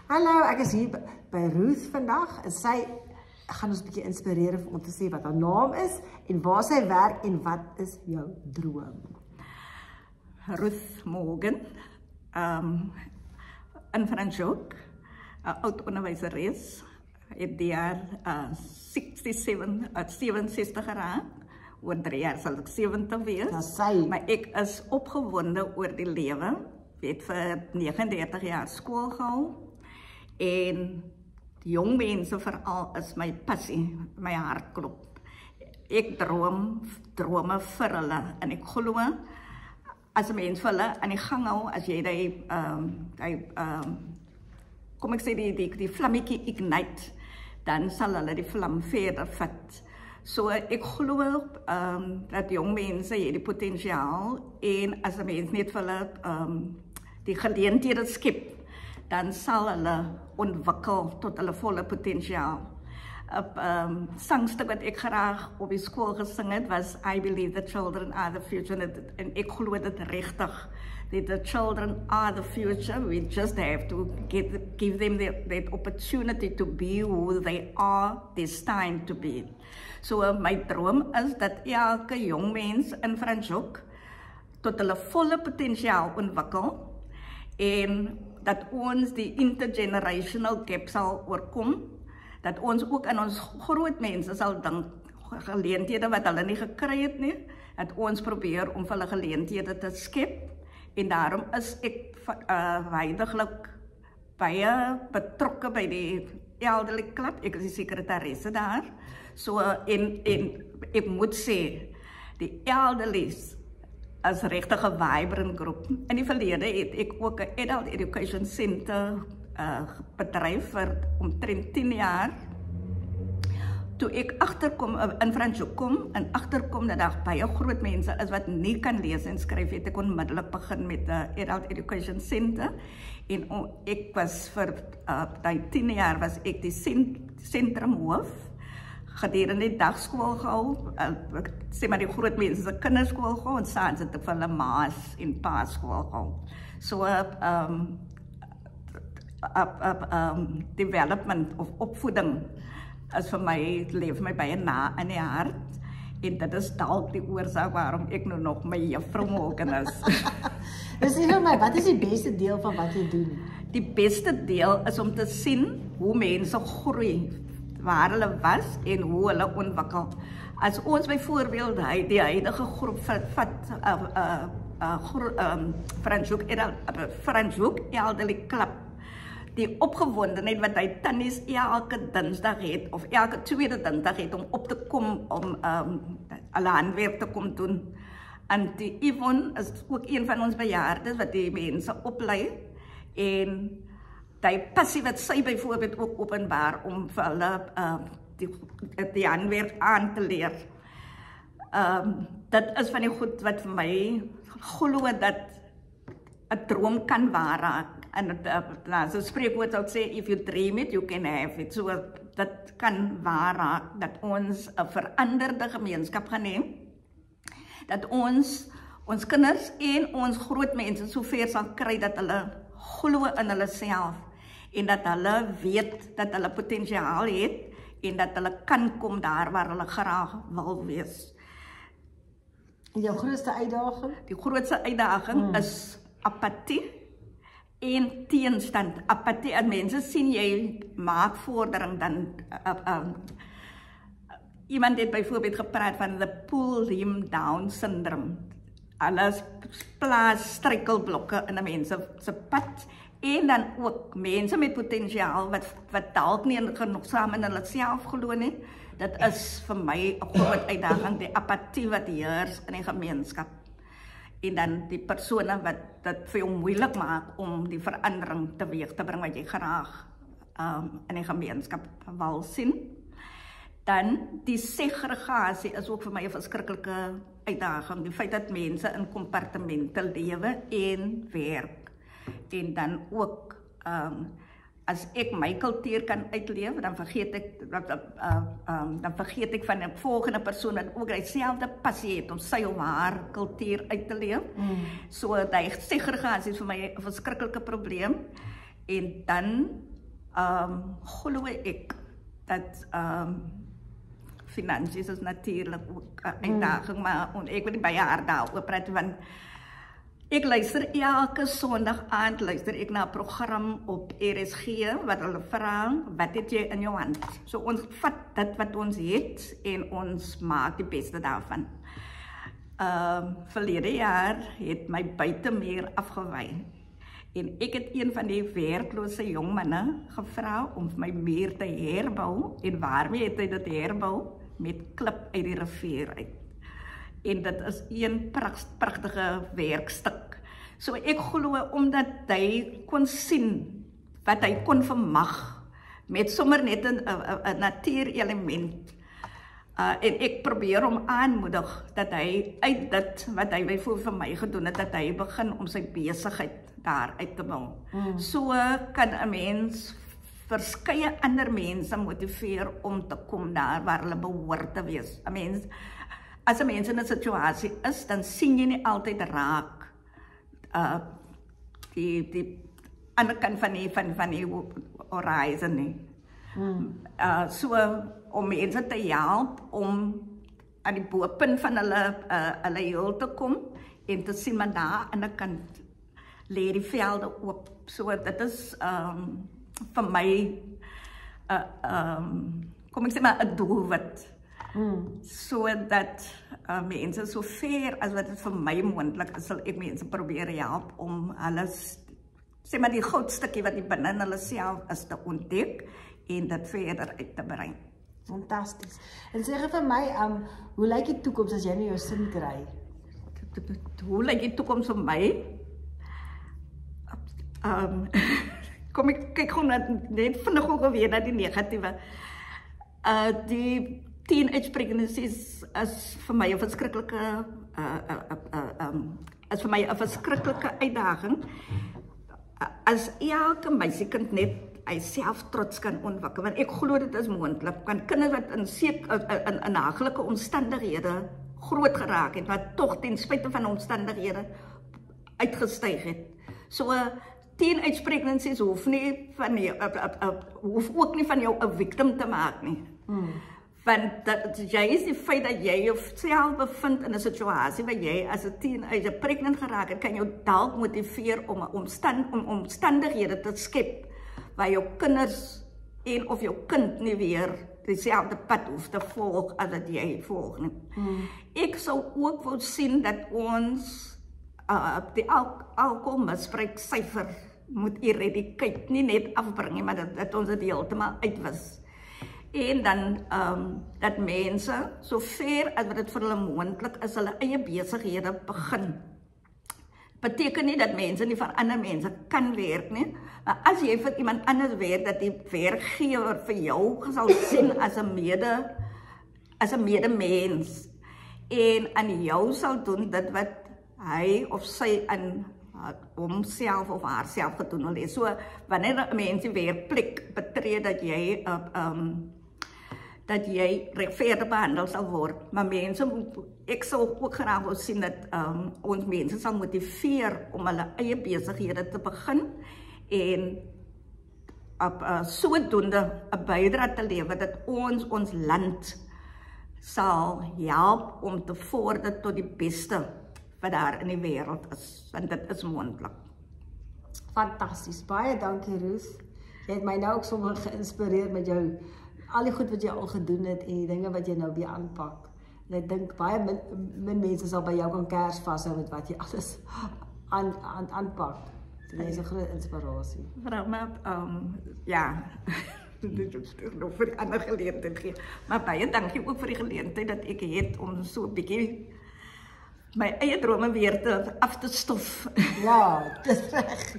Hallo, ek is hier by Ruth vandag en sy gaan ons 'n bietjie inspireer om te sê wat haar naam is en waar sy werk en wat is jou droom? Ruth Morgan, in Franschhoek, oud onderwyseres, het die jaar 67 geraak. Oor 3 jaar sal ek 70 wees. Maar ek is opgewonde oor die lewe. Ek het vir 39 jaar skool gehou. En jong mense veral is my passie, my hartklop. Ek drome vir hulle en ek glo as 'n mens vir hulle aan die gang hou, as jy kom ek sê die vlammetjie ignite, dan sal hulle die vlam verder vat. So ek glo dat jong mense het die potensiaal en as 'n mens net vir hulle die geleenthede skep, dan sal hulle ontwikkel tot hulle volle potensiaal. Sangstuk wat ek graag op die skool gesing het was I believe the children are the future, en ek glo dit regtig. The children are the future. We just have to give them that opportunity to be who they are destined to be. So my droom is dat elke jong mens in Franschhoek tot hulle volle potensiaal ontwikkel en dat ons die intergenerational gap sal oorkom, dat ons ook aan ons groot mense sal dink, geleenthede wat hulle nie gekry het nie, dat ons probeer om vir hulle geleenthede te skep, en daarom is ek huidiglik baie betrokke by die Elderly Club, ek is die sekretaresse daar, so, en ek moet sê, die elderlies is regtig 'n vibrant groep. In die verlede het ek ook 'n Adult Education Center bedryf vir omtrent 10 jaar. Toe ek agterkom in Franschhoek kom en agterkom dat daar baie groot mense is wat nie kan lees en skryf, het ek onmiddellik begin met 'n Adult Education Center en ek was vir daai 10 jaar was ek die sentrumhoof. Gedurende die dagskool gehou, sê maar die groot mense se kinderskool gehou en saans het ek vir hulle maas en paaskool gehou. So development of opvoeding is vir my, leef my baie na in die hart en dit is dalk die oorsaak waarom ek nou nog my juffrou Morgan is. Dus sê vir my, wat is die beste deel van wat jy doen? Die beste deel is om te sien hoe mense groei, waar hulle was en hoe hulle ontwikkel. As ons byvoorbeeld die huidige groep Franschhoek Elderly Club, die opgewondenheid wat hy tannies elke dinsdag het, of elke tweede dinsdag het, om op te kom, om hulle handwerk te kom doen. En die Yvonne is ook een van ons bejaardes wat die mense oplei, en die passie wat sy byvoorbeeld ook openbaar om vir hulle die handwerk aan te leer. Dit is van die goed wat vir my glo dat 'n droom kan waar raak. En so spreekwoord sou sê, if you dream it, you can have it. So dit kan waar raak, dat ons 'n veranderde gemeenskap gaan hê, dat ons kinders en ons groot mense sover sal kry dat hulle glo in hulle self en dat hulle weet dat hulle potensiaal het en dat hulle kan kom daar waar hulle graag wil wees. En jou grootste uitdaging? Die grootste uitdaging is apatie en teenstand. Apatie, as mense sien jy maak vordering, dan iemand het byvoorbeeld gepraat van the pull him down syndrome. Alles plaas struikelblokke in 'n mens se pad, en dan ook mense met potensiaal wat dalk nie genoegsaam in hulle self glo nie. Dit is vir my 'n groot uitdaging, die apatie wat heers in die gemeenskap. En dan die persone wat dit vir jou moeilik maak om die verandering teweeg te bring wat jy graag in die gemeenskap wil sien. Dan die segregasie is ook vir my 'n verskriklike uitdaging. Die feit dat mense in kompartemente lewe en werk. En dan ook, as ek my kultuur kan uitleef, dan vergeet ek van 'n volgende persoon wat ook dieselfde passie het om sy of haar kultuur uit te leef. So die segregasie is vir my 'n verskriklike probleem. En dan glo ek dat finansies is natuurlijk ook 'n uitdaging, maar ek wil nie baie hard daaroor praat want ek luister elke Sondag aand luister ek na 'n program op RSG wat hulle vra wat het jy in jou hand. So ons vat dit wat ons het en ons maak die beste daarvan. Verlede jaar het my buitemuur afgewy. En ek het een van die werklose jong manne gevra om my muur te herbou. En waarmee het hy dit herbou? Met klip uit die rivier uit. En dit is een pragtige werkstuk. So ek glo omdat hy kon sien wat hy kon vermag met sommer net 'n natuurelement. En ek probeer hom aanmoedig dat hy uit dit wat hy byvoorbeeld vir my gedoen het, dat hy begin om sy besigheid daar uit te bou. So kan 'n mens verskeie ander mense motiveer om te kom daar waar hulle behoort te wees. As 'n mens in 'n situasie is, dan sien jy nie altyd raak die ander kant van die horizon nie. So om mense te help om aan die bopunt van hulle heel te kom en te sien maar daar aan die kant lê die velde oop. So dit is vir my kom ek sê maar 'n doelwit. So dat mense so ver as wat dit vir my moontlik is, sal ek mense probeer help om hulle sê maar die goudstukkie wat die binne in hulle self is te ontdek en dit verder uit te brei. Fantasties. En sê vir my, hoe lyk die toekoms as jy nou jou sin kry? Hoe lyk die toekoms vir my? Kom ek kyk gewoon net vinnig ook weer na die negatiewe. Die teenage pregnancies is vir my 'n verskriklike uitdaging. As elke meisiekind net hy self trots kan ontwikkel, want ek glo dit is moontlik, kan kinders wat in haglike omstandighede groot geraak het, wat tog ten spyte van omstandighede uitgestyg het. So teenage pregnancies hoef ook nie van jou 'n victim te maak nie. Want jy is die feit dat jy jouself bevind in 'n situasie waar jy as 'n teenager pregnant geraak het, kan jou dalk motiveer om omstandighede te skep waar jou kinders en of jou kind nie weer dieselfde pad hoef te volg as wat jy volg nie. Ek sou ook wou sien dat ons die alkoholmisbruiksyfer moet eradicate, nie net afbring, maar dat ons dit heeltemal uitwis. En dan dat mense, so ver as wat dit vir hulle moontlik is, hulle eie besighede begin. Beteken nie dat mense nie vir ander mense kan werk nie, maar as jy vir iemand anders werk, dat die werkgewer vir jou sal sien as 'n medemens en aan jou sal doen dit wat hy of sy aan homself of haarself gedoen het. So wanneer 'n mens die werkplek betree, dat jy regverdig behandel sal word, maar ek sal ook graag wil sien dat ons mense sal motiveer om hulle eie besighede te begin en sodoende 'n bydrae te lewer dat ons land sal help om te vorder tot die beste wat daar in die wêreld is, want dit is moontlik. Fantasties, baie dankie Ruth. Jy het my nou ook sommer geïnspireer met jou al die goed wat jy al gedoen het en die dinge wat jy nou weer aanpak. En ek dink baie min mense sal by jou kan kers vashou met wat jy alles aanpak. So jy is 'n groot inspirasie. Vrou, maar ja, nog vir die ander geleentheid gee. Maar baie dankie ook vir die geleentheid dat ek het om so 'n bietjie my eie drome weer af te stof. Ja, dis reg.